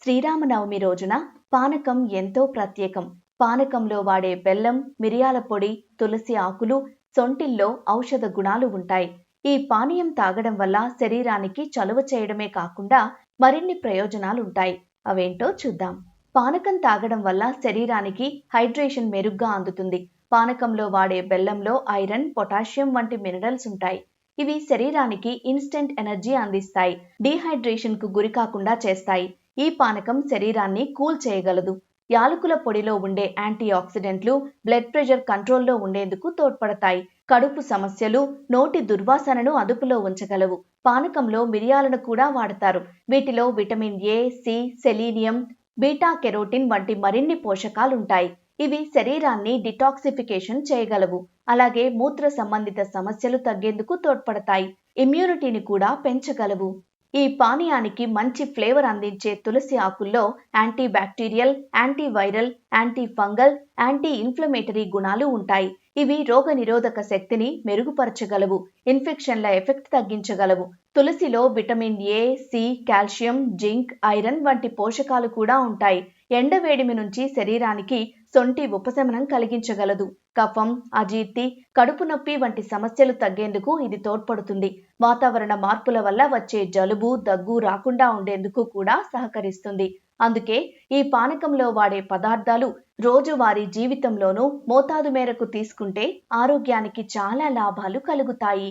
శ్రీరామనవమి రోజున పానకం ఎంతో ప్రత్యేకం. పానకంలో వాడే బెల్లం, మిరియాల పొడి, తులసి ఆకులు, సొంటిల్లో ఔషధ గుణాలు ఉంటాయి. ఈ పానీయం తాగడం వల్ల శరీరానికి చలువ చేయడమే కాకుండా మరిన్ని ప్రయోజనాలుంటాయి. అవేంటో చూద్దాం. పానకం తాగడం వల్ల శరీరానికి హైడ్రేషన్ మెరుగ్గా అందుతుంది. పానకంలో వాడే బెల్లంలో ఐరన్, పొటాషియం వంటి మినరల్స్ ఉంటాయి. ఇవి శరీరానికి ఇన్స్టెంట్ ఎనర్జీ అందిస్తాయి. డీహైడ్రేషన్ కు గురి కాకుండా చేస్తాయి. ఈ పానకం శరీరాన్ని కూల్ చేయగలదు. యాలకుల పొడిలో ఉండే యాంటీ ఆక్సిడెంట్లు బ్లడ్ ప్రెషర్ కంట్రోల్లో ఉండేందుకు తోడ్పడతాయి. కడుపు సమస్యలు, నోటి దుర్వాసనను అదుపులో ఉంచగలవు. పానకంలో మిరియాలను కూడా వాడతారు. వీటిలో vitamin A, C, selenium, beta carotene వంటి మరిన్ని పోషకాలుంటాయి. ఇవి శరీరాన్ని డిటాక్సిఫికేషన్ చేయగలవు. అలాగే మూత్ర సంబంధిత సమస్యలు తగ్గేందుకు తోడ్పడతాయి. ఇమ్యూనిటీని కూడా పెంచగలవు. ఈ పానీయానికి మంచి ఫ్లేవర్ అందించే తులసి ఆకుల్లో antibacterial, antiviral, antifungal, anti-inflammatory గుణాలు ఉంటాయి. ఇవి రోగ నిరోధక శక్తిని మెరుగుపరచగలవు. ఇన్ఫెక్షన్ల ఎఫెక్ట్ తగ్గించగలవు. తులసిలో vitamin A, C, calcium, zinc, iron వంటి పోషకాలు కూడా ఉంటాయి. ఎండవేడిమి నుంచి శరీరానికి సొంటి ఉపశమనం కలిగించగలదు. కఫం, అజీర్తి, కడుపు నొప్పి వంటి సమస్యలు తగ్గేందుకు ఇది తోడ్పడుతుంది. వాతావరణ మార్పుల వల్ల వచ్చే జలుబు, దగ్గు రాకుండా ఉండేందుకు కూడా సహకరిస్తుంది. అందుకే ఈ పానకంలో వాడే పదార్థాలు రోజువారీ జీవితంలోనూ మోతాదు మేరకు తీసుకుంటే ఆరోగ్యానికి చాలా లాభాలు కలుగుతాయి.